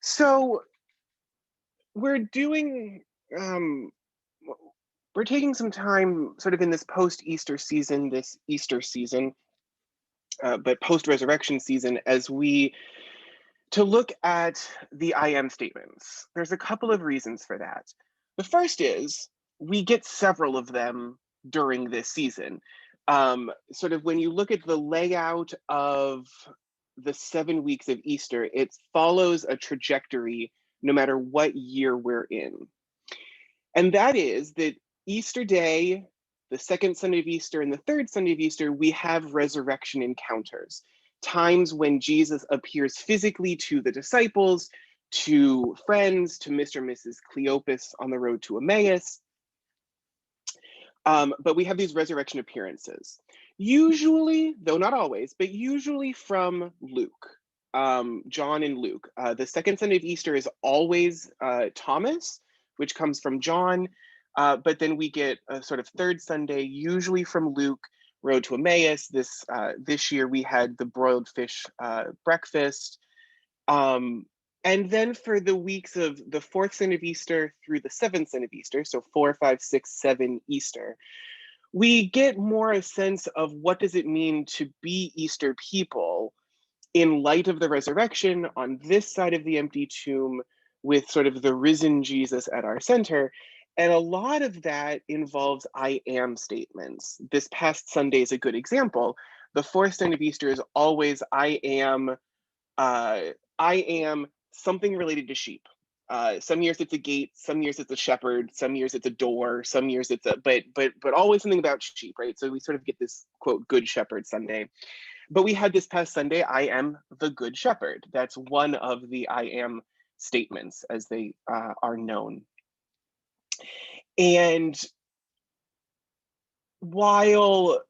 So we're doing, um, we're taking some time sort of in this post-Easter season, this Easter season, but post-resurrection season, as we to look at the I am statements. There's a couple of reasons for that. The first is we get several of them during this season. Sort of when you look at the layout of the 7 weeks of Easter, it follows a trajectory no matter what year we're in. And that is that Easter Day, the second Sunday of Easter, and the third Sunday of Easter, we have resurrection encounters, times when Jesus appears physically to the disciples, to friends, to Mr. and Mrs. Cleopas on the road to Emmaus. But we have these resurrection appearances, usually, though not always, but usually from Luke, John and Luke. The second Sunday of Easter is always Thomas, which comes from John. But then we get a sort of third Sunday, usually from Luke, Road to Emmaus. This year we had the broiled fish breakfast. And then for the weeks of the fourth Sunday of Easter through the seventh Sunday of Easter, so 4, 5, 6, 7 Easter, we get more a sense of what does it mean to be Easter people in light of the resurrection on this side of the empty tomb with sort of the risen Jesus at our center. And a lot of that involves I am statements. This past Sunday is a good example. The fourth Sunday of Easter is always I am something related to sheep. Some years it's a gate, some years it's a shepherd, some years it's a door, some years it's a but always something about sheep, right? So we sort of get this quote good shepherd Sunday. But we had this past Sunday, I am the good shepherd. That's one of the I am statements as they are known. And while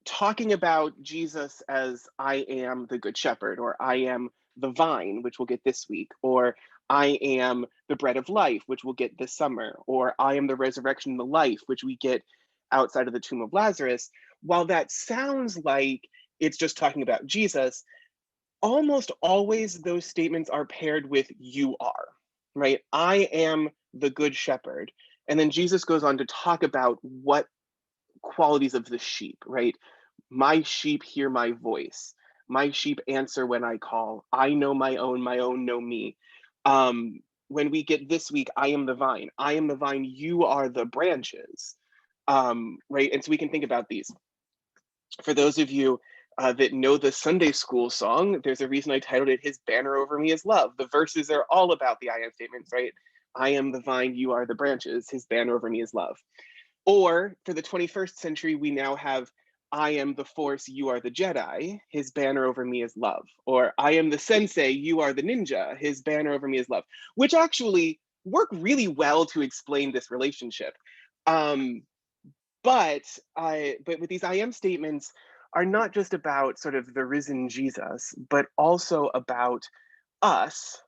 talking about Jesus as I am the good shepherd, or I am the vine, which we'll get this week, or I am the bread of life, which we'll get this summer, or I am the resurrection and the life, which we get outside of the tomb of Lazarus, while that sounds like it's just talking about Jesus, almost always those statements are paired with you are, right? I am the good shepherd. And then Jesus goes on to talk about what qualities of the sheep, right? My sheep hear my voice. My sheep answer when I call. I know my own know me. When we get this week, I am the vine. I am the vine, you are the branches. Right? And so we can think about these. For those of you that know the Sunday school song, there's a reason I titled it His Banner Over Me is Love. The verses are all about the I am statements, right? I am the vine, you are the branches. His banner over me is love. Or for the 21st century, we now have I am the Force, you are the Jedi. His banner over me is love. Or I am the Sensei, you are the ninja. His banner over me is love, which actually work really well to explain this relationship. Um, but with these I am statements are not just about sort of the risen Jesus, but also about us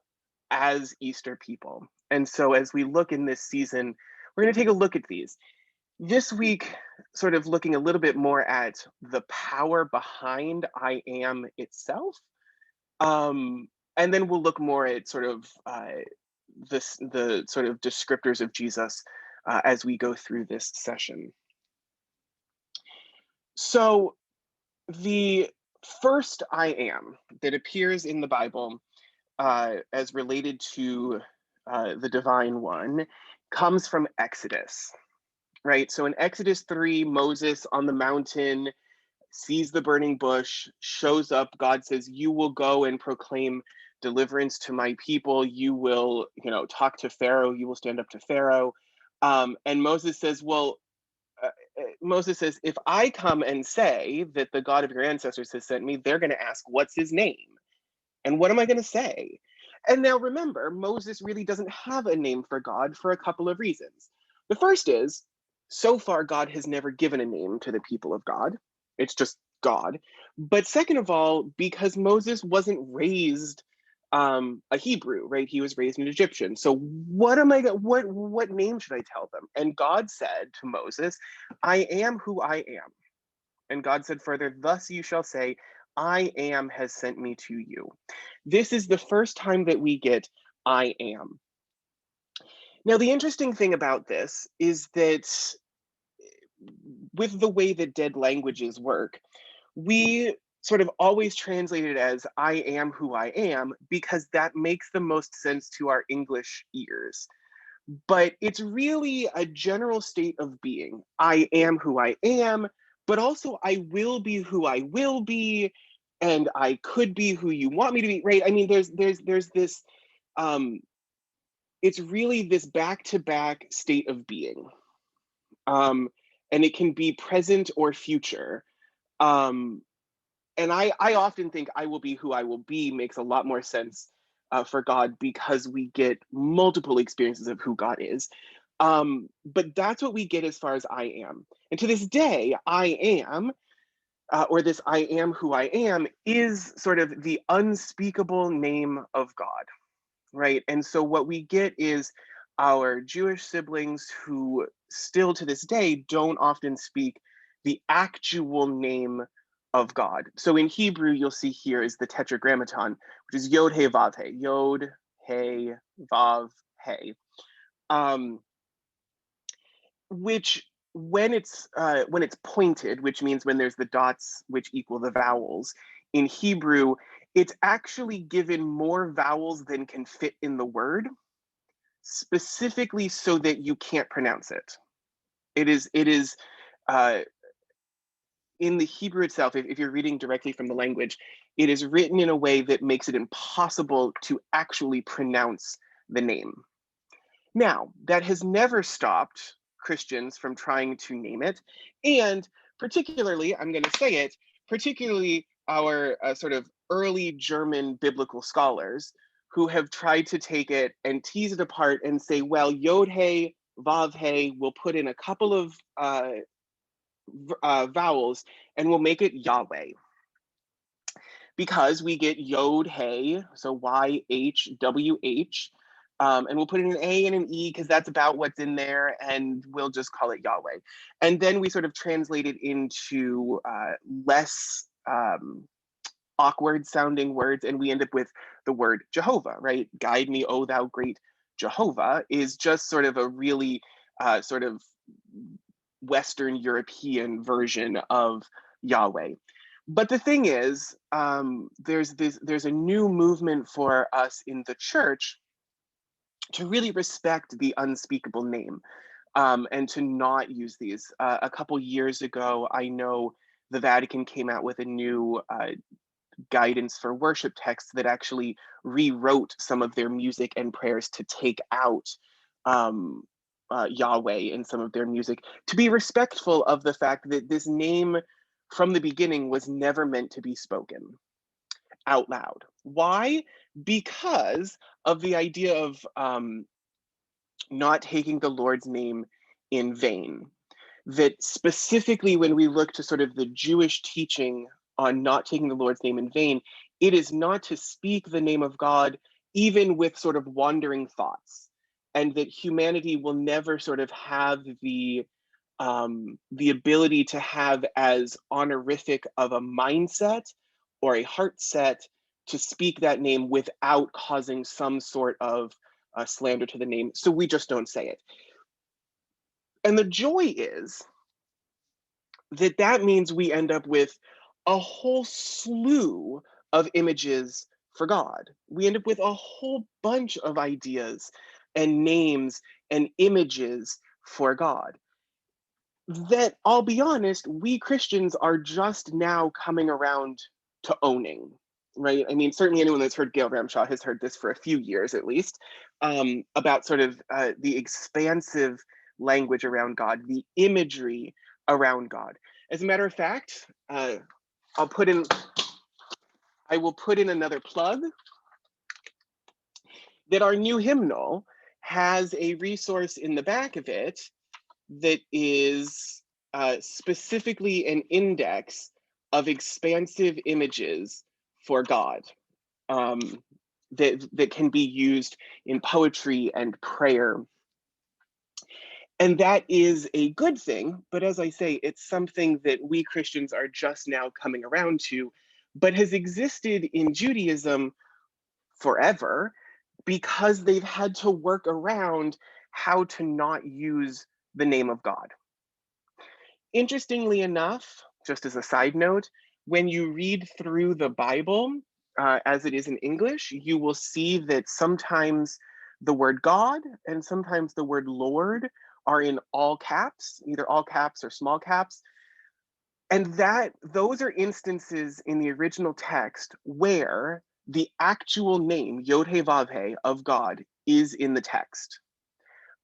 as Easter people. And so as we look in this season, we're going to take a look at these. This week, sort of looking a little bit more at the power behind I am itself. And then we'll look more at sort of the sort of descriptors of Jesus as we go through this session. So the first I am that appears in the Bible as related to the divine one comes from Exodus. Right. So in Exodus 3, Moses on the mountain sees the burning bush, shows up. God says, you will go and proclaim deliverance to my people. You will, talk to Pharaoh. You will stand up to Pharaoh. And Moses says, if I come and say that the God of your ancestors has sent me, they're going to ask, what's his name? And what am I going to say? And now remember, Moses really doesn't have a name for God for a couple of reasons. The first is, so far, God has never given a name to the people of God. It's just God. But second of all, because Moses wasn't raised a Hebrew, right? He was raised an Egyptian. So what name should I tell them? And God said to Moses, I am who I am. And God said further, thus you shall say, I am has sent me to you. This is the first time that we get I am. Now, the interesting thing about this is that with the way that dead languages work, we sort of always translate it as I am who I am because that makes the most sense to our English ears. But it's really a general state of being. I am who I am, but also I will be who I will be, and I could be who you want me to be, right? I mean, there's this um it's really this back-to-back state of being. Um and it can be present or future. Um and I often think I will be who I will be makes a lot more sense for God because we get multiple experiences of who God is. But that's what we get as far as I am. And to this day, I am, or this I am who I am, is sort of the unspeakable name of God, right? And so what we get is our Jewish siblings who still to this day don't often speak the actual name of God. So in Hebrew, you'll see here is the tetragrammaton, which is Yod He Vav He, Yod He Vav He, um, which when it's pointed, which means when there's the dots which equal the vowels in Hebrew, it's actually given more vowels than can fit in the word, specifically so that you can't pronounce it. It is uh, in the Hebrew itself, if you're reading directly from the language, it is written in a way that makes it impossible to actually pronounce the name. Now, that has never stopped Christians from trying to name it. And particularly, I'm going to say it, particularly our sort of early German biblical scholars who have tried to take it and tease it apart and say, well, Yod He, Vav He, we'll put in a couple of vowels and we'll make it Yahweh. Because we get Yod He, so YHWH, and we'll put in an A and an E because that's about what's in there, and we'll just call it Yahweh. And then we sort of translate it into less awkward sounding words, and we end up with the word Jehovah, right? Guide me, O thou great Jehovah, is just sort of a really sort of Western European version of Yahweh. But the thing is, there's a new movement for us in the church to really respect the unspeakable name, and to not use these. A couple years ago, I know the Vatican came out with a new guidance for worship texts that actually rewrote some of their music and prayers to take out um, Yahweh in some of their music to be respectful of the fact that this name from the beginning was never meant to be spoken out loud. Why? Because of the idea of not taking the Lord's name in vain. That specifically, when we look to sort of the Jewish teaching on not taking the Lord's name in vain, it is not to speak the name of God, even with sort of wandering thoughts, and that humanity will never sort of have the ability to have as honorific of a mindset or a heart set to speak that name without causing some sort of slander to the name. So we just don't say it. And the joy is that that means we end up with a whole slew of images for God. We end up with a whole bunch of ideas and names and images for God that, I'll be honest, we Christians are just now coming around to owning, right? I mean, certainly anyone that's heard Gail Ramshaw has heard this for a few years at least, about sort of the expansive language around God, the imagery around God. As a matter of fact, I'll put in, I will put in another plug that our new hymnal has a resource in the back of it that is specifically an index of expansive images for God, um, that can be used in poetry and prayer. And that is a good thing, but as I say, it's something that we Christians are just now coming around to, but has existed in Judaism forever, because they've had to work around how to not use the name of God. Interestingly enough, just as a side note, when you read through the Bible as it is in English, you will see that sometimes the word God and sometimes the word Lord are in all caps, either all caps or small caps. And those are instances in the original text where the actual name, Yod-Heh-Vav-Heh, of God is in the text.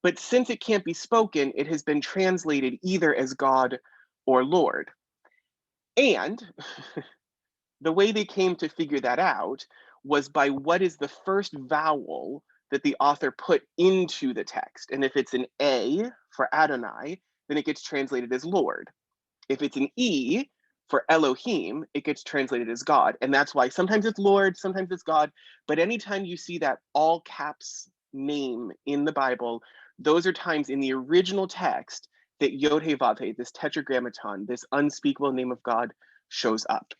But since it can't be spoken, it has been translated either as God or Lord. And the way they came to figure that out was by what is the first vowel that the author put into the text. And if it's an A for Adonai, then it gets translated as Lord. If it's an E for Elohim, it gets translated as God. And that's why sometimes it's Lord, sometimes it's God. But anytime you see that all caps name in the Bible, those are times in the original text that Yod-Heh-Vav-Heh, this tetragrammaton, this unspeakable name of God, shows up.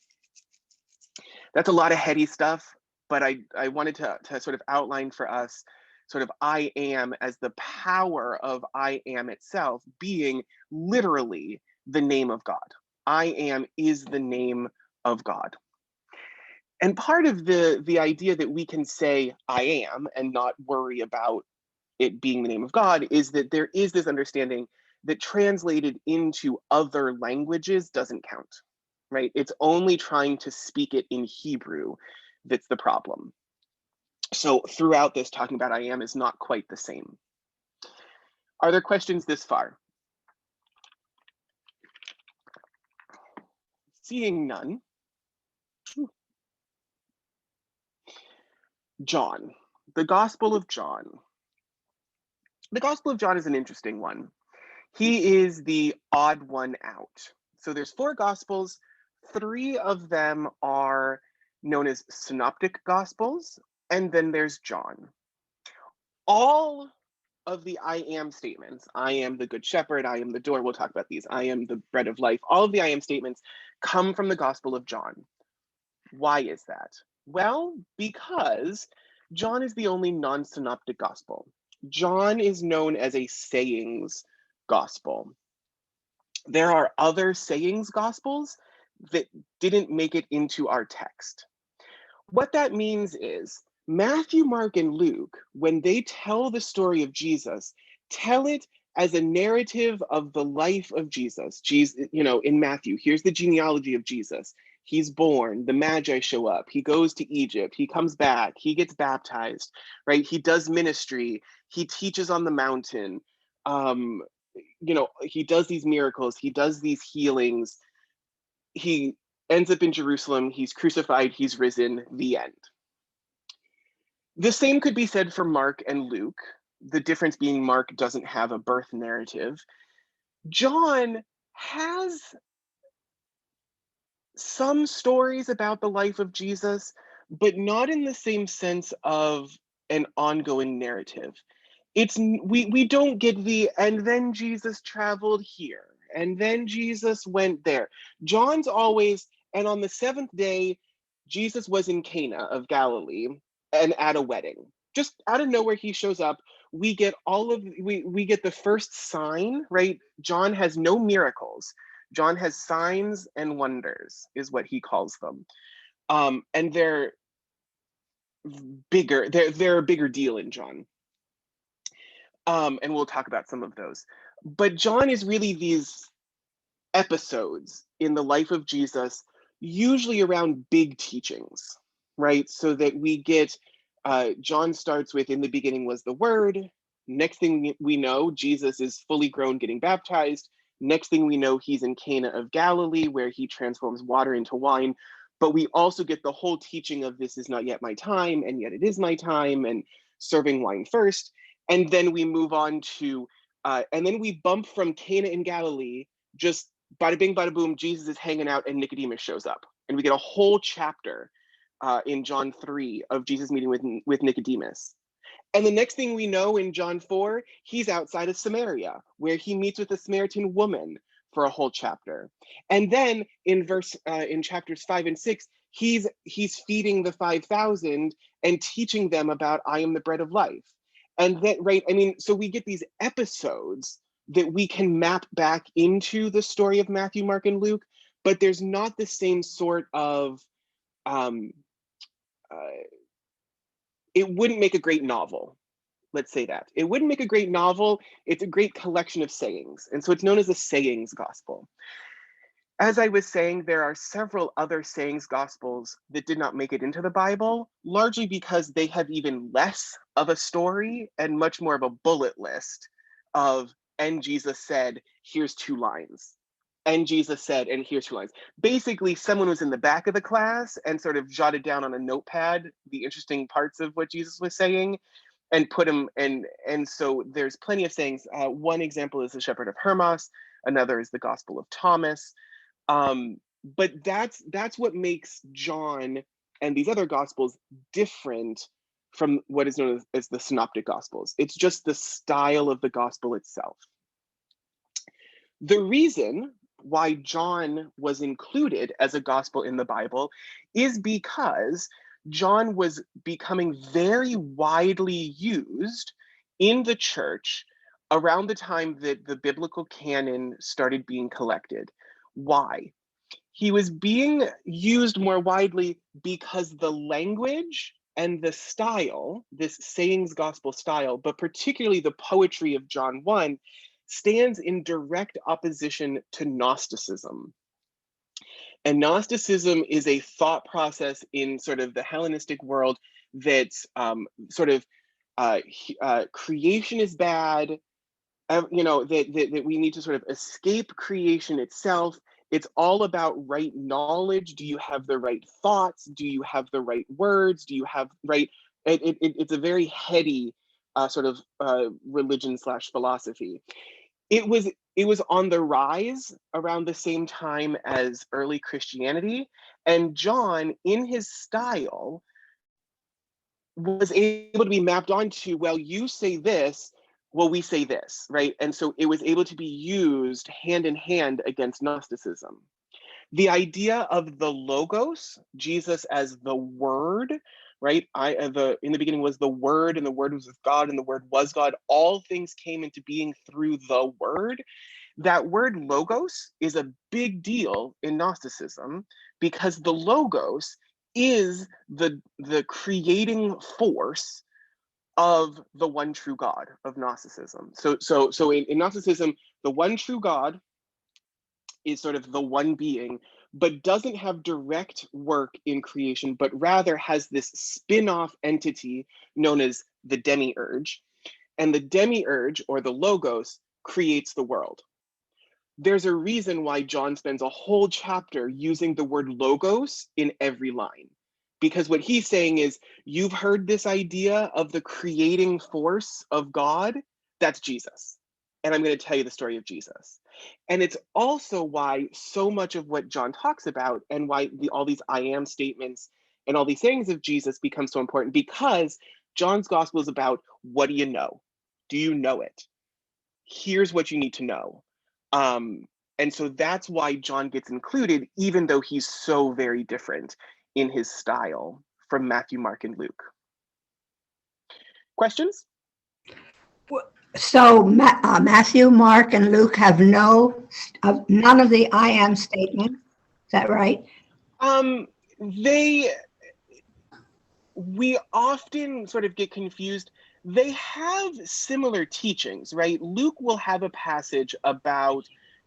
That's a lot of heady stuff, but I wanted to sort of outline for us sort of I am as the power of I am itself being literally the name of God. I am is the name of God. And part of the idea that we can say I am and not worry about it being the name of God is that there is this understanding that translated into other languages doesn't count, right? It's only trying to speak it in Hebrew that's the problem. So throughout this, talking about I am is not quite the same. Are there questions this far? Seeing none. John, the Gospel of John. The Gospel of John is an interesting one. He is the odd one out. So there's 4 Gospels. 3 of them are known as synoptic Gospels, and then there's John. All of the I am statements, I am the good shepherd, I am the door, we'll talk about these, I am the bread of life, all of the I am statements come from the Gospel of John. Why is that? Well, because John is the only non-synoptic gospel. John is known as a sayings gospel. There are other sayings gospels that didn't make it into our text. What that means is Matthew, Mark, and Luke, when they tell the story of Jesus, tell it as a narrative of the life of Jesus. Jesus, in Matthew, here's the genealogy of Jesus. He's born, the Magi show up, he goes to Egypt, he comes back, he gets baptized, right? He does ministry, he teaches on the mountain, he does these miracles, he does these healings, he ends up in Jerusalem, he's crucified, he's risen, the end. The same could be said for Mark and Luke, the difference being Mark doesn't have a birth narrative. John has some stories about the life of Jesus, but not in the same sense of an ongoing narrative. We don't get the and then Jesus traveled here and then Jesus went there. John's always and on the 7th day Jesus was in Cana of Galilee and at a wedding. Just out of nowhere he shows up. We get we get the first sign, right? John has no miracles. John has signs and wonders is what he calls them. And they're bigger. They're a bigger deal in John. And we'll talk about some of those. But John is really these episodes in the life of Jesus, usually around big teachings, right? So that we get, John starts with, in the beginning was the Word. Next thing we know, Jesus is fully grown getting baptized. Next thing we know, he's in Cana of Galilee, where he transforms water into wine. But we also get the whole teaching of this is not yet my time, and yet it is my time, and serving wine first. And then we move on to, and then we bump from Cana in Galilee, just bada bing, bada boom, Jesus is hanging out and Nicodemus shows up. And we get a whole chapter in John 3 of Jesus meeting with Nicodemus. And the next thing we know in John 4, he's outside of Samaria, where he meets with a Samaritan woman for a whole chapter. And then in chapters 5 and 6, he's feeding the 5,000 and teaching them about I am the bread of life. And that, right, I mean, so we get these episodes that we can map back into the story of Matthew, Mark, and Luke, but there's not the same sort of um, it wouldn't make a great novel. Let's say that. It wouldn't make a great novel. It's a great collection of sayings. And so it's known as the sayings gospel. As I was saying, there are several other sayings gospels that did not make it into the Bible, largely because they have even less of a story and much more of a bullet list of, and Jesus said, here's 2 lines. And Jesus said, and here's 2 lines. Basically, someone was in the back of the class and sort of jotted down on a notepad the interesting parts of what Jesus was saying and put them, and so there's plenty of sayings. One example is the Shepherd of Hermas, another is the Gospel of Thomas. But that's what makes John and these other gospels different from what is known as the synoptic gospels. It's just the style of the gospel itself. The reason why John was included as a gospel in the Bible is because John was becoming very widely used in the church around the time that the biblical canon started being collected. Why? He was being used more widely because the language and the style, this sayings gospel style, but particularly the poetry of John 1, stands in direct opposition to Gnosticism. And Gnosticism is a thought process in sort of the Hellenistic world that's creation is bad, that we need to sort of escape creation itself. It's all about right knowledge. Do you have the right thoughts? Do you have the right words? Do you have right? It's a very heady religion / philosophy. It was on the rise around the same time as early Christianity, and John, in his style, was able to be mapped onto, well, you say this, well, we say this, right? And so it was able to be used hand in hand against Gnosticism. The idea of the logos, Jesus as the word, right? In the beginning was the word, and the word was with God, and the word was God. All things came into being through the word. That word logos is a big deal in Gnosticism because the logos is the creating force of the one true God of Gnosticism. So in Gnosticism, the one true God is sort of the one being, but doesn't have direct work in creation, but rather has this spin-off entity known as the demiurge. And the demiurge, or the logos, creates the world. There's a reason why John spends a whole chapter using the word logos in every line. Because what he's saying is, you've heard this idea of the creating force of God, that's Jesus. And I'm going to tell you the story of Jesus. And it's also why so much of what John talks about and why all these I am statements and all these sayings of Jesus become so important, because John's gospel is about, what do you know? Do you know it? Here's what you need to know. And so that's why John gets included, even though he's so very different in his style from Matthew, Mark, and Luke. Questions? So Matthew, Mark, and Luke have none of the I am statement. Is that right? We often sort of get confused. They have similar teachings, right? Luke will have a passage about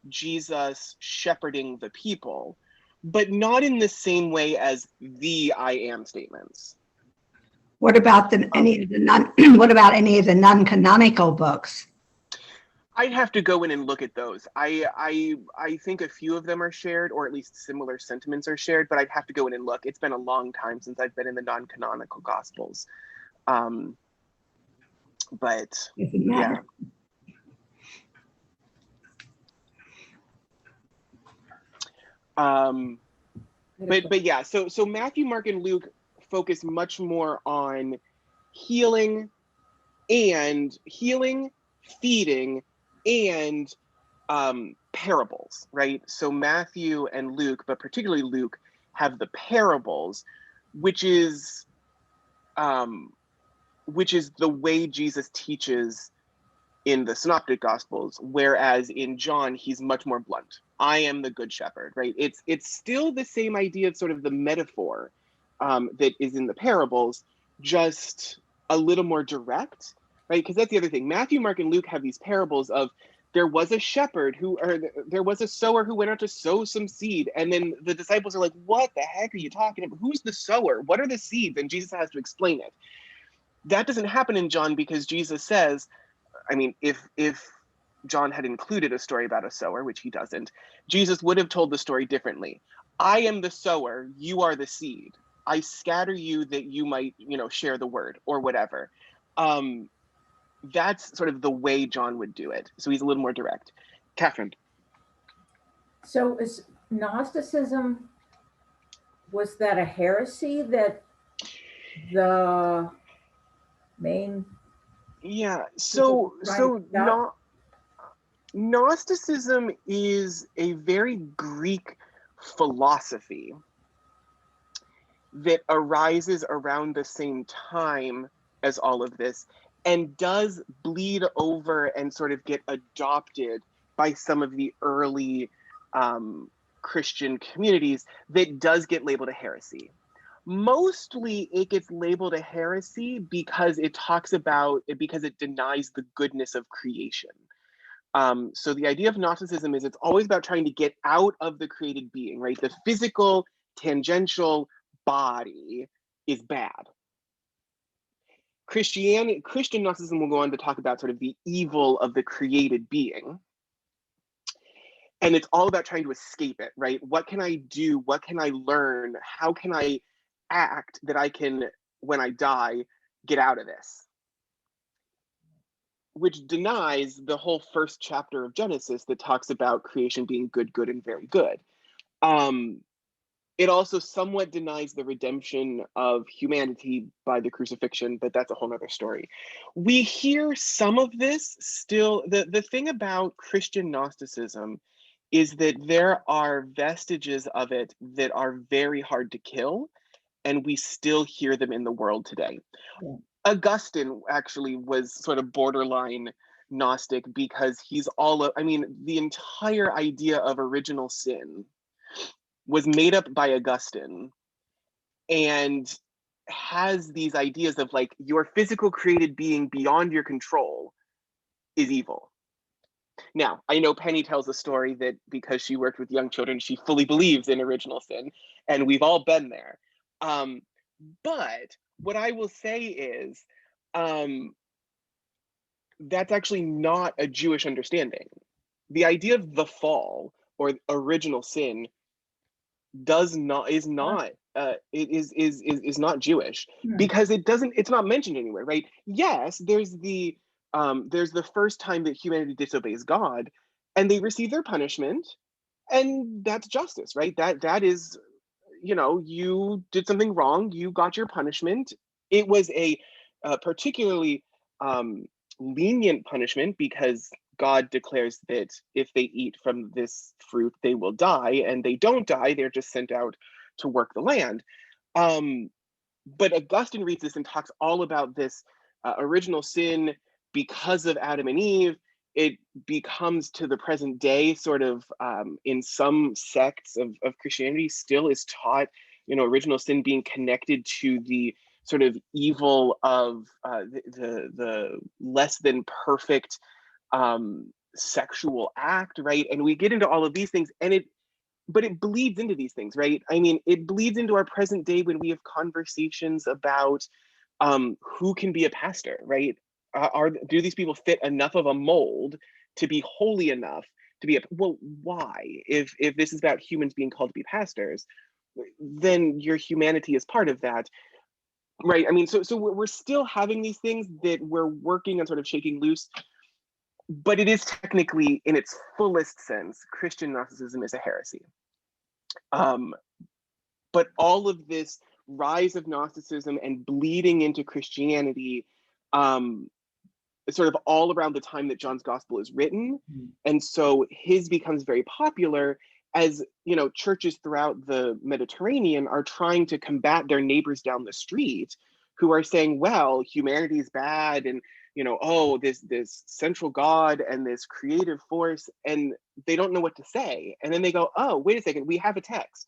Jesus shepherding the people, but not in the same way as the I am statements. What about any of the non-canonical books? I'd have to go in and look at those. I think a few of them are shared, or at least similar sentiments are shared, but I'd have to go in and look. It's been a long time since I've been in the non-canonical Gospels. But yeah. But yeah, so Matthew, Mark, and Luke focus much more on healing, feeding, and parables, right? So Matthew and Luke, but particularly Luke, have the parables, which is the way Jesus teaches in the Synoptic Gospels, whereas in John, he's much more blunt. I am the good shepherd, right? It's still the same idea of sort of the metaphor that is in the parables, just a little more direct, right? Because that's the other thing. Matthew, Mark, and Luke have these parables of there was a shepherd or there was a sower who went out to sow some seed. And then the disciples are like, what the heck are you talking about? Who's the sower? What are the seeds? And Jesus has to explain it. That doesn't happen in John because Jesus says, I mean, if John had included a story about a sower, which he doesn't, Jesus would have told the story differently. I am the sower, you are the seed. I scatter you that you might, share the word or whatever. That's sort of the way John would do it. So he's a little more direct. Catherine. So is Gnosticism, was that a heresy that the main... Yeah, so Gnosticism is a very Greek philosophy that arises around the same time as all of this and does bleed over and sort of get adopted by some of the early Christian communities that does get labeled a heresy. Mostly it gets labeled a heresy because it denies the goodness of creation. So the idea of Gnosticism is it's always about trying to get out of the created being, right? The physical, tangential body is bad. Christian Gnosticism will go on to talk about sort of the evil of the created being. And it's all about trying to escape it, right? What can I do? What can I learn? How can I act that I can, when I die, get out of this? Which denies the whole first chapter of Genesis that talks about creation being good, good, and very good. It also somewhat denies the redemption of humanity by the crucifixion, but that's a whole other story. We hear some of this still. The thing about Christian Gnosticism is that there are vestiges of it that are very hard to kill, and we still hear them in the world today. Yeah. Augustine actually was sort of borderline Gnostic because the entire idea of original sin was made up by Augustine and has these ideas of like your physical created being beyond your control is evil. Now, I know Penny tells a story that because she worked with young children, she fully believes in original sin, and we've all been there. But what I will say is that's actually not a Jewish understanding. The idea of the fall or original sin is not Jewish because it's not mentioned anywhere, right? Yes, there's the first time that humanity disobeys God and they receive their punishment, and that's justice, right? That is, you did something wrong, you got your punishment. It was a particularly lenient punishment because God declares that if they eat from this fruit, they will die, and they don't die, they're just sent out to work the land. But Augustine reads this and talks all about this original sin because of Adam and Eve. It becomes to the present day sort of in some sects of Christianity still is taught, original sin being connected to the sort of evil of the less than perfect sexual act, right? And we get into all of these things, but it bleeds into these things, right? I mean, it bleeds into our present day when we have conversations about who can be a pastor, right? Do these people fit enough of a mold to be holy enough to be why? If this is about humans being called to be pastors, then your humanity is part of that, right? I mean, so we're still having these things that we're working on sort of shaking loose, but it is technically, in its fullest sense, Christian Gnosticism is a heresy. But all of this rise of Gnosticism and bleeding into Christianity, sort of all around the time that John's gospel is written. And so his becomes very popular, as churches throughout the Mediterranean are trying to combat their neighbors down the street who are saying, well, humanity is bad, and oh, this central God and this creative force, and they don't know what to say. And then they go, oh, wait a second, we have a text.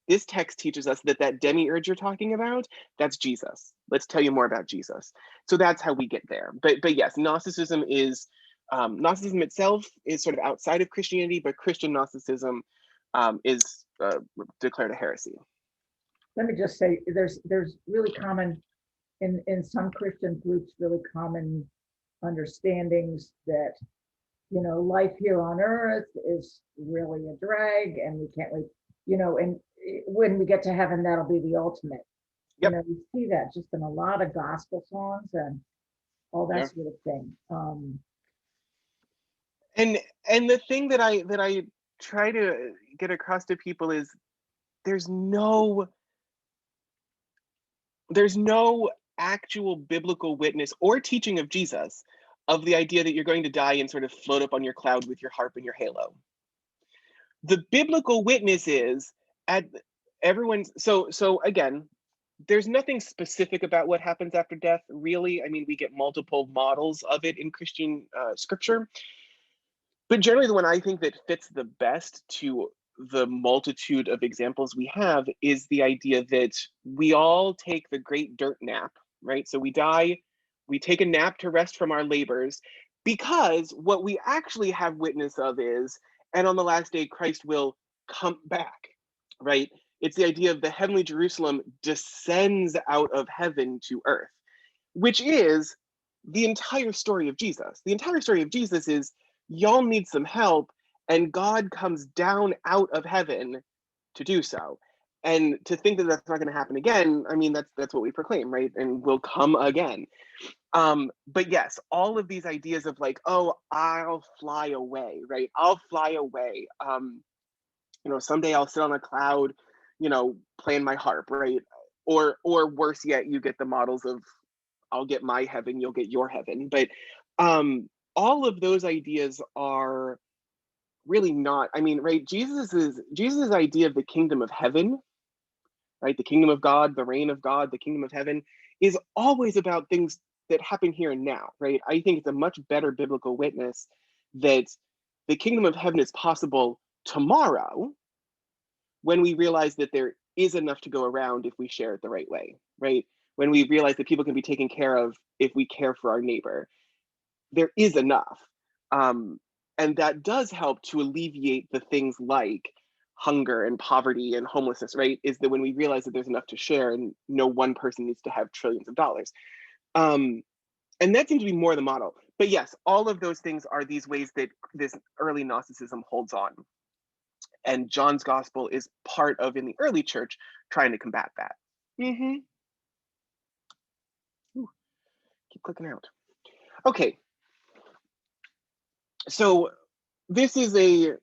This text teaches us that demiurge you're talking about, that's Jesus. Let's tell you more about Jesus. So that's how we get there. But yes, Gnosticism Gnosticism itself is sort of outside of Christianity, but Christian Gnosticism is declared a heresy. Let me just say, there's really common in some Christian groups, really common understandings that life here on earth is really a drag, and we can't wait, and when we get to heaven, that'll be the ultimate. Yep. You see that just in a lot of gospel songs and all that sort of thing. And the thing that I try to get across to people is there's no actual biblical witness or teaching of Jesus of the idea that you're going to die and sort of float up on your cloud with your harp and your halo. The biblical witness is at everyone's so again, there's nothing specific about what happens after death, really. I mean, we get multiple models of it in Christian scripture. But generally, the one I think that fits the best to the multitude of examples we have is the idea that we all take the great dirt nap, right? So we die, we take a nap to rest from our labors, because what we actually have witness of is, and on the last day, Christ will come back, right? It's the idea of the heavenly Jerusalem descends out of heaven to earth, which is the entire story of Jesus. The entire story of Jesus is, y'all need some help, and God comes down out of heaven to do so. And to think that that's not going to happen again, I mean, that's what we proclaim, right? And will come again. But yes, all of these ideas of like, oh, I'll fly away, right? I'll fly away. Someday I'll sit on a cloud, playing my harp, right? Or worse yet, you get the models of, I'll get my heaven, you'll get your heaven. But all of those ideas are really not, I mean, right? Jesus's idea of the kingdom of heaven, right? The kingdom of God, the reign of God, the kingdom of heaven is always about things that happen here and now, right? I think it's a much better biblical witness that the kingdom of heaven is possible tomorrow when we realize that there is enough to go around if we share it the right way, right? When we realize that people can be taken care of if we care for our neighbor, there is enough. And that does help to alleviate the things like hunger and poverty and homelessness, right? Is that when we realize that there's enough to share and no one person needs to have trillions of dollars. And that seems to be more the model. But yes, all of those things are these ways that this early Gnosticism holds on. And John's gospel is part of, in the early church, trying to combat that. Ooh, keep clicking out. Okay. So this is a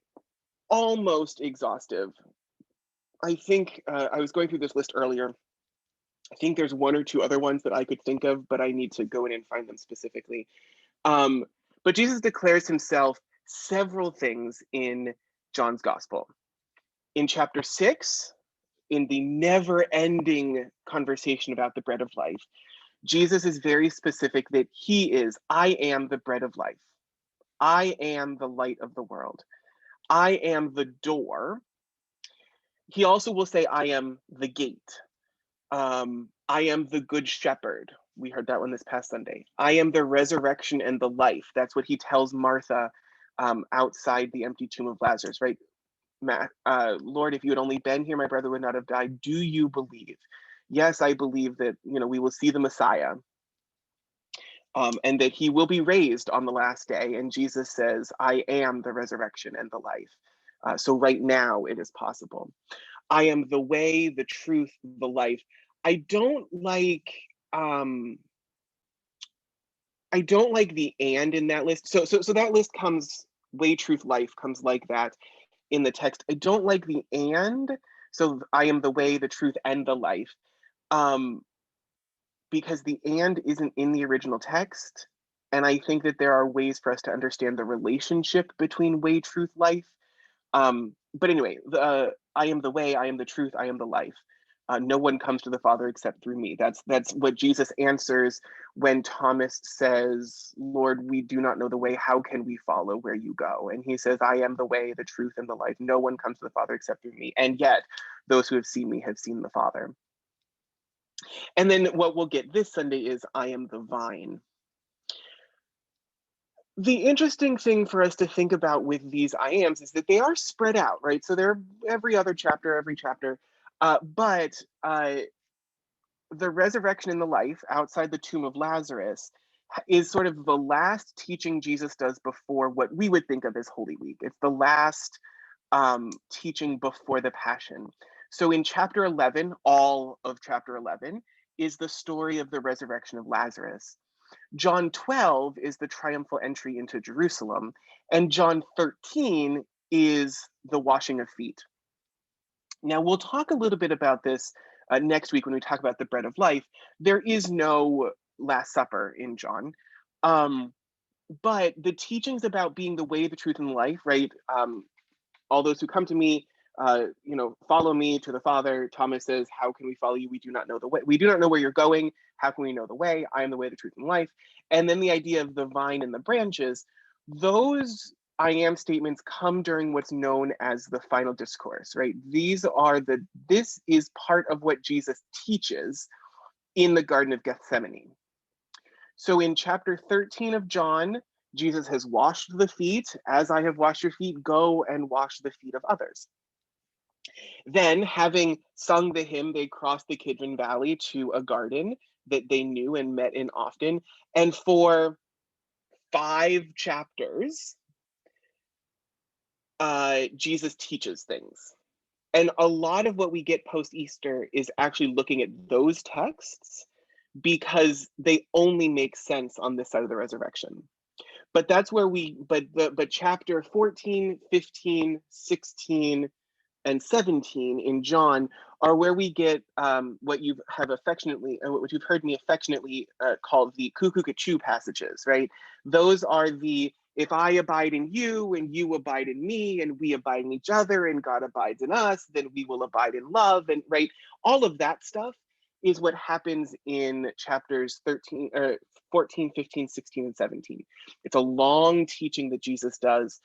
almost exhaustive. I think I was going through this list earlier. I think there's one or two other ones that I could think of, but I need to go in and find them specifically. But Jesus declares himself several things in John's gospel. In chapter 6, in the never-ending conversation about the bread of life, Jesus is very specific that he is, I am the bread of life. I am the light of the world. I am the door. He also will say, I am the gate. I am the good shepherd. We heard that one this past Sunday. I am the resurrection and the life. That's what he tells Martha outside the empty tomb of Lazarus, right? Lord, if you had only been here, my brother would not have died. Do you believe? Yes, I believe that, we will see the Messiah. And that he will be raised on the last day. And Jesus says, I am the resurrection and the life. So right now it is possible. I am the way, the truth, the life. I don't like the and in that list. So that list comes, way, truth, life comes like that in the text. I don't like the and. So I am the way, the truth, and the life. Because the and isn't in the original text. And I think that there are ways for us to understand the relationship between way, truth, life But anyway, I am the way, I am the truth, I am the life. No one comes to the Father except through me. That's what Jesus answers when Thomas says, Lord, we do not know the way. How can we follow where you go? And he says, I am the way, the truth, and the life. No one comes to the Father except through me. And yet, those who have seen me have seen the Father. And then what we'll get this Sunday is, I am the vine. The interesting thing for us to think about with these I ams is that they are spread out, right? So they're every chapter. But the resurrection and the life outside the tomb of Lazarus is sort of the last teaching Jesus does before what we would think of as Holy Week. It's the last teaching before the Passion. So in chapter 11, all of chapter 11 is the story of the resurrection of Lazarus. John 12 is the triumphal entry into Jerusalem, and John 13 is the washing of feet. Now, we'll talk a little bit about this next week when we talk about the bread of life. There is no Last Supper in John, but the teachings about being the way, the truth, and the life, right? All those who come to me, follow me to the Father. Thomas says, how can we follow you? We do not know the way. We do not know where you're going. How can we know the way? I am the way, the truth, and life. And then the idea of the vine and the branches, those I am statements come during what's known as the final discourse, right? This is part of what Jesus teaches in the Garden of Gethsemane. So in chapter 13 of John, Jesus has washed the feet. As I have washed your feet, go and wash the feet of others. Then, having sung the hymn, they crossed the Kidron Valley to a garden that they knew and met in often. And for 5 chapters, Jesus teaches things. And a lot of what we get post-Easter is actually looking at those texts because they only make sense on this side of the resurrection. But that's where but chapter 14, 15, 16, and 17 in John are where we get what you've heard me affectionately called the cuckoo-ca-choo passages, right? Those are the, if I abide in you and you abide in me and we abide in each other and God abides in us, then we will abide in love, and right, all of that stuff is what happens in chapters 14, 15, 16, and 17. It's a long teaching that Jesus does,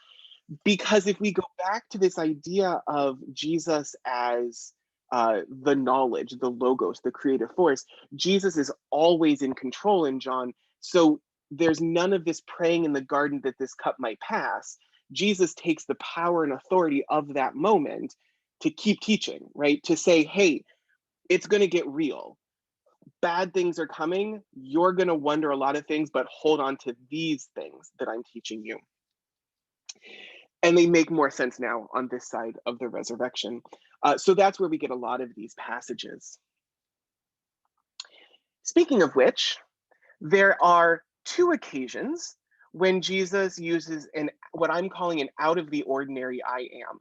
because if we go back to this idea of Jesus as the knowledge, the logos, the creative force, Jesus is always in control in John. So there's none of this praying in the garden that this cup might pass. Jesus takes the power and authority of that moment to keep teaching, right? To say, hey, it's going to get real. Bad things are coming. You're going to wonder a lot of things, but hold on to these things that I'm teaching you. And they make more sense now on this side of the resurrection. So that's where we get a lot of these passages. Speaking of which, there are 2 occasions when Jesus uses what I'm calling an out of the ordinary I am.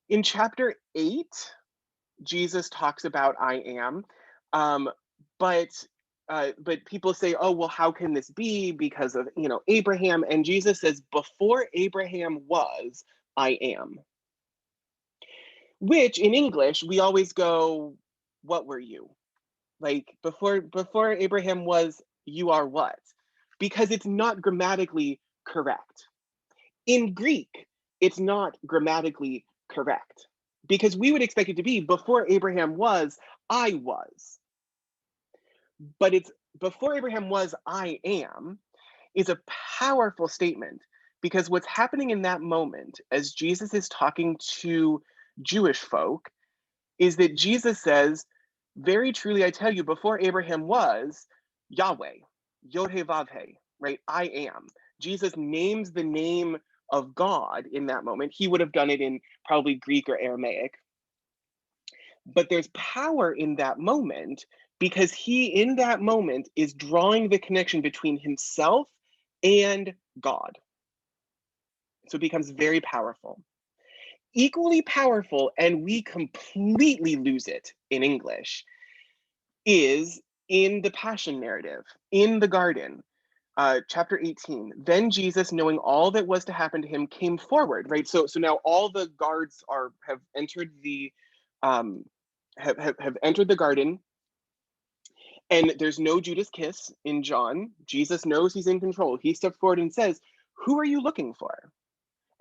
In chapter 8, Jesus talks about I am, but people say, oh, well, how can this be? Because of, Abraham. And Jesus says, before Abraham was, I am. Which in English, we always go, what were you? Like before Abraham was, you are what? Because it's not grammatically correct. In Greek, it's not grammatically correct. Because we would expect it to be, before Abraham was, I was. But it's before Abraham was, I am, is a powerful statement, because what's happening in that moment as Jesus is talking to Jewish folk is that Jesus says, very truly, I tell you, before Abraham was, Yahweh, Yod-Heh-Vav-Heh, right? I am. Jesus names the name of God in that moment. He would have done it in probably Greek or Aramaic. But there's power in that moment, because he, in that moment, is drawing the connection between himself and God. So it becomes very powerful. Equally powerful, and we completely lose it in English, is in the Passion narrative, in the garden. chapter 18. Then Jesus, knowing all that was to happen to him, came forward, right? So now all the guards have entered the have entered the garden, and there's no Judas kiss in John. Jesus knows he's in control. He steps forward and says, "Who are you looking for?"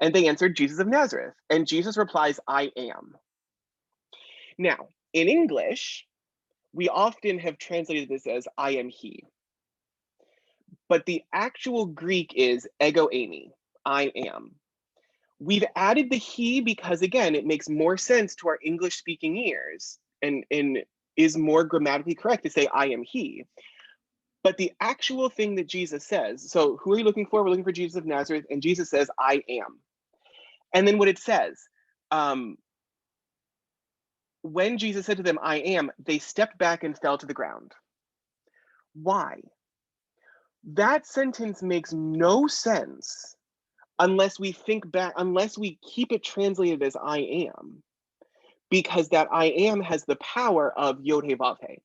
And they answered, "Jesus of Nazareth." And Jesus replies, "I am." Now, in English, we often have translated this as "I am he." But the actual Greek is ego eimi, I am. We've added the he because, again, it makes more sense to our English speaking ears and is more grammatically correct to say I am he. But the actual thing that Jesus says, so who are you looking for? We're looking for Jesus of Nazareth, and Jesus says, "I am." And then what it says, when Jesus said to them, "I am," they stepped back and fell to the ground. Why? That sentence makes no sense unless we think back, unless we keep it translated as "I am," because that "I am" has the power of Yod He Vav He.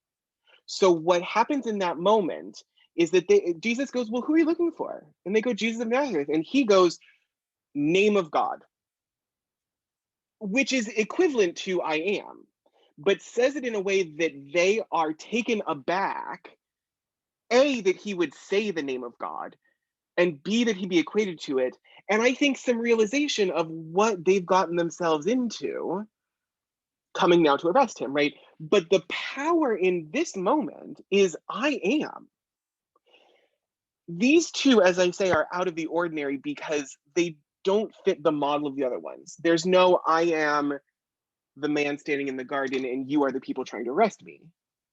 So what happens in that moment is that Jesus goes, "Well, who are you looking for?" And they go, "Jesus of Nazareth." And he goes, "Name of God," which is equivalent to "I am," but says it in a way that they are taken aback, A, that he would say the name of God, and B, that he be equated to it. And I think some realization of what they've gotten themselves into coming now to arrest him, right? But the power in this moment is "I am." These two, as I say, are out of the ordinary because they don't fit the model of the other ones. There's no "I am the man standing in the garden and you are the people trying to arrest me,"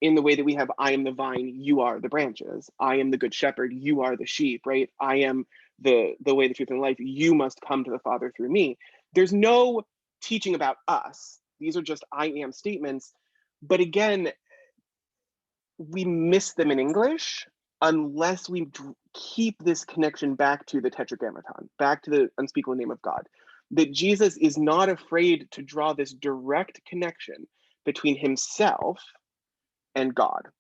in the way that we have "I am the vine, you are the branches. I am the good shepherd, you are the sheep," right? "I am the way, the truth, and life. You must come to the Father through me." There's no teaching about us. These are just "I am" statements. But again, we miss them in English unless we keep this connection back to the Tetragrammaton, back to the unspeakable name of God. That Jesus is not afraid to draw this direct connection between himself and God.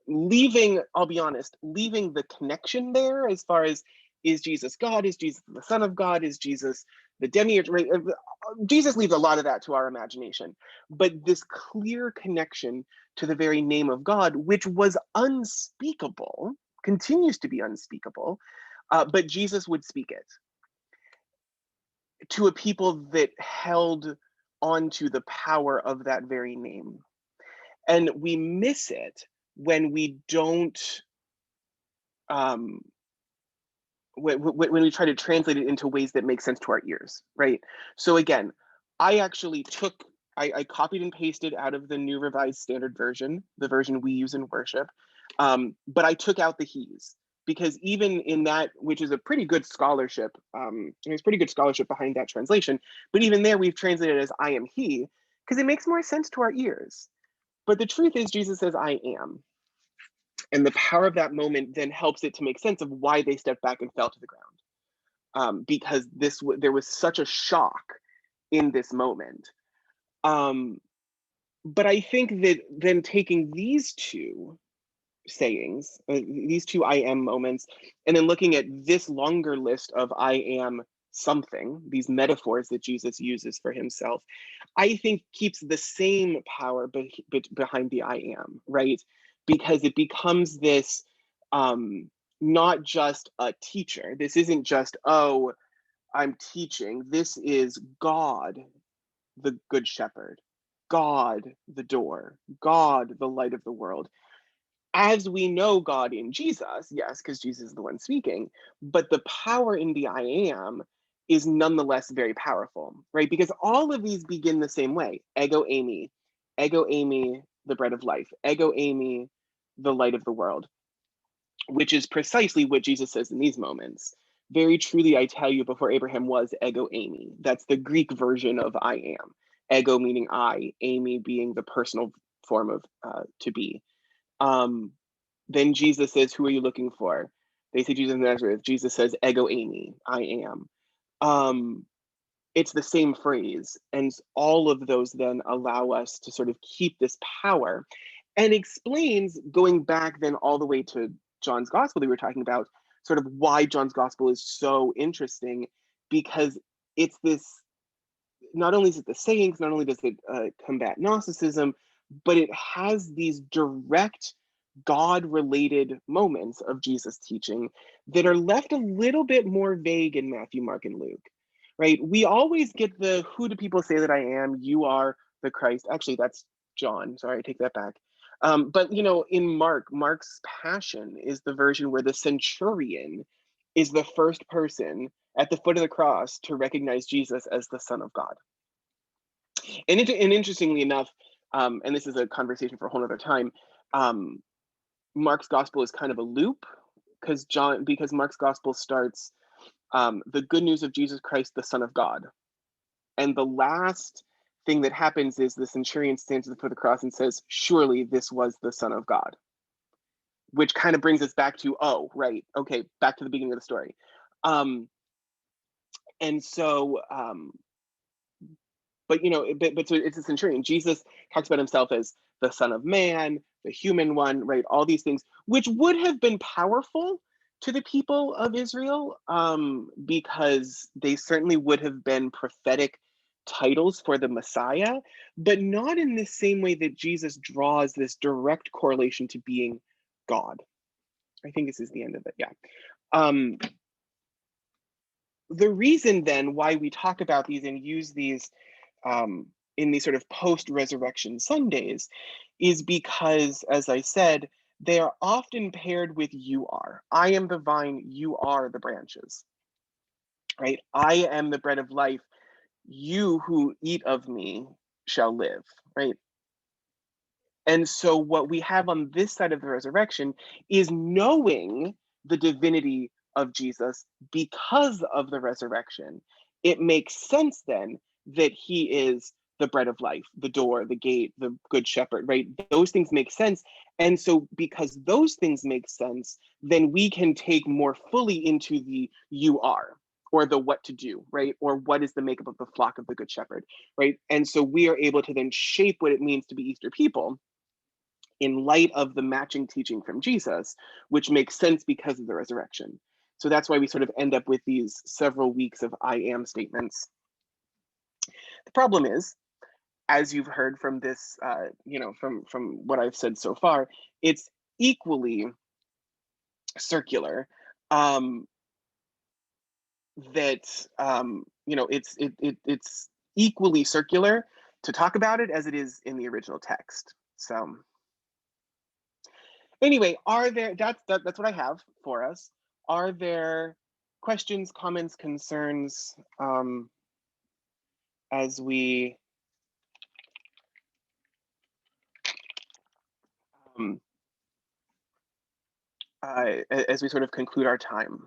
Leaving, I'll be honest, leaving the connection there as far as, is Jesus God? Is Jesus the Son of God? Is Jesus the demiurge? Right? Jesus leaves a lot of that to our imagination. But this clear connection to the very name of God, which was unspeakable, continues to be unspeakable, but Jesus would speak it to a people that held onto the power of that very name. And we miss it when we don't, when we try to translate it into ways that make sense to our ears, right? So again, I actually I copied and pasted out of the New Revised Standard Version, the version we use in worship, but I took out the he's, because even in that, which is a pretty good scholarship, there's pretty good scholarship behind that translation, but even there we've translated it as "I am he," because it makes more sense to our ears. But the truth is, Jesus says "I am." And the power of that moment then helps it to make sense of why they stepped back and fell to the ground, because there was such a shock in this moment. But I think that then taking these two sayings, these two "I am" moments, and then looking at this longer list of "I am" something, these metaphors that Jesus uses for himself, I think keeps the same power behind the "I am," right? Because it becomes this, not just a teacher. This isn't just, "Oh, I'm teaching." This is God, the good shepherd, God, the door, God, the light of the world. As we know God in Jesus, yes, because Jesus is the one speaking, but the power in the "I am" is nonetheless very powerful, right? Because all of these begin the same way. Ego eimi, the bread of life, ego eimi, the light of the world, which is precisely what Jesus says in these moments. "Very truly, I tell you, before Abraham was, ego eimi." That's the Greek version of "I am." Ego meaning I, eimi being the personal form of to be. Then Jesus says, "Who are you looking for?" They say, "Jesus of Nazareth." Jesus says, "Ego eimi, I am." It's the same phrase. And all of those then allow us to sort of keep this power, and explains, going back then all the way to John's gospel that we were talking about, sort of why John's gospel is so interesting, because it's this, not only is it the sayings, not only does it combat Gnosticism, but it has these direct God-related moments of Jesus teaching that are left a little bit more vague in Matthew, Mark, and Luke, right? We always get the, who do people say that I am? You are the Christ. Actually, that's John. Sorry, I take that back. But, you know, in Mark's Passion is the version where the centurion is the first person at the foot of the cross to recognize Jesus as the Son of God. And interestingly enough, and this is a conversation for a whole other time, Mark's gospel is kind of a loop, because Mark's gospel starts the good news of Jesus Christ, the Son of God. And the last thing that happens is the centurion stands at the foot of the cross and says, surely this was the Son of God, which kind of brings us back to, oh, right, okay, back to the beginning of the story. And so, but you know, so it's a centurion. Jesus talks about himself as the Son of Man, the human one, right? All these things, which would have been powerful to the people of Israel, because they certainly would have been prophetic titles for the Messiah, but not in the same way that Jesus draws this direct correlation to being God. I think this is the end of it, yeah. The reason then why we talk about these and use these in these sort of post-resurrection Sundays is because, as I said, they are often paired with you are. I am the vine, you are the branches, right? I am the bread of life. You who eat of me shall live, right? And so what we have on this side of the resurrection is knowing the divinity of Jesus because of the resurrection. It makes sense then that he is the bread of life, the door, the gate, the good shepherd, right? Those things make sense. And so because those things make sense, then we can take more fully into the you are, or the what to do, right? Or what is the makeup of the flock of the good shepherd, right? And so we are able to then shape what it means to be Easter people in light of the matching teaching from Jesus, which makes sense because of the resurrection. So that's why we sort of end up with these several weeks of I am statements. The problem is, as you've heard from this, you know, from what I've said so far, it's equally circular. That you know, it's equally circular to talk about it as it is in the original text. So anyway, that's what I have for us. Are there questions, comments, concerns as we sort of conclude our time?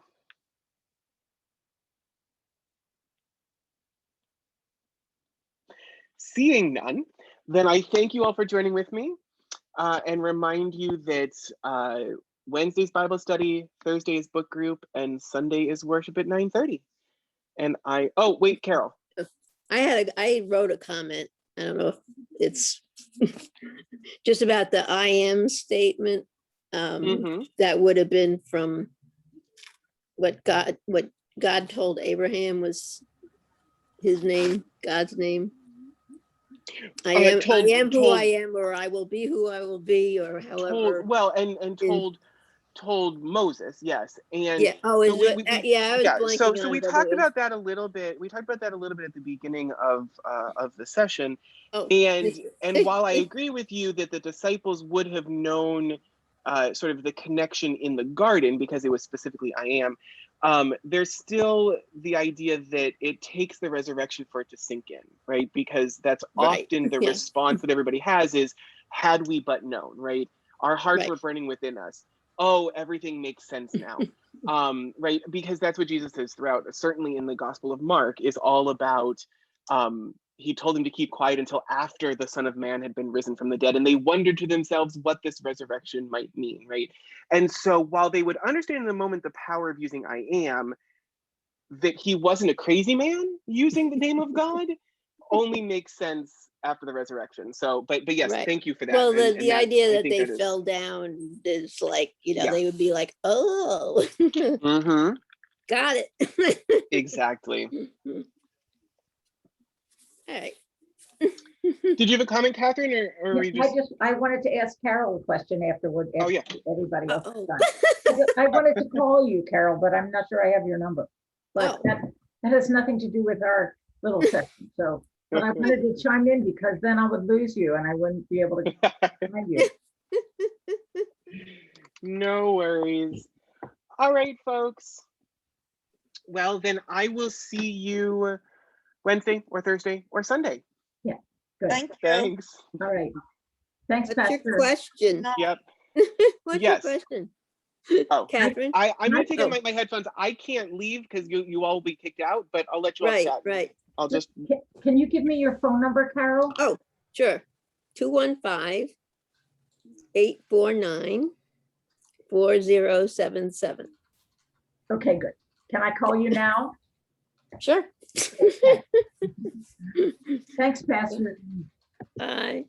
Seeing none, then I thank you all for joining with me, and remind you that Wednesday's Bible study, Thursday is book group, and Sunday is worship at 9:30. And oh wait, Carol. I wrote a comment. I don't know if it's just about the I am statement. That would have been from what God told Abraham was his name, God's name. I am who I am, or I will be who I will be, or however. Told Moses, yes, and yeah. Oh, so I was blanking so we talked about that a little bit. We talked about that a little bit at the beginning of the session. Oh. And while I agree with you that the disciples would have known sort of the connection in the garden because it was specifically I am, there's still the idea that it takes the resurrection for it to sink in, right? Because that's often the response that everybody has is, had we but known, right? Our hearts were burning within us. Oh, everything makes sense now. Right? Because that's what Jesus says throughout, certainly in the Gospel of Mark, is all about, he told them to keep quiet until after the Son of Man had been risen from the dead. And they wondered to themselves what this resurrection might mean, right? And so while they would understand in the moment the power of using I am, that he wasn't a crazy man using the name of God only makes sense after the resurrection. So, but yes, Right. thank you for that. Well, And the that, idea I that think they is- fell down is like, Yeah. they would be like, oh, Mhm, got it. exactly. All right. Did you have a comment, Catherine, or were you just? I wanted to ask Carol a question afterward. Oh, yeah. after Everybody else is Uh-oh. done. I wanted to call you, Carol, but I'm not sure I have your number. But Oh. that has nothing to do with our little session, so, but I wanted to chime in because then I would lose you and I wouldn't be able to find you. No worries. All right, folks. Well, then I will see you Wednesday or Thursday or Sunday. Good, Thank you. Thanks. all right. Thanks, What's your Pastor. question? Yep. What's Yes. your question? Oh, Catherine? I'm gonna take out Oh. my headphones. I can't leave because you all will be kicked out, but I'll let you all Right, chat. right. I'll just Can you give me your phone number, Carol? Oh, sure. 215-849-4077. Okay, good. Can I call you now? Sure. Thanks, Pastor. Bye.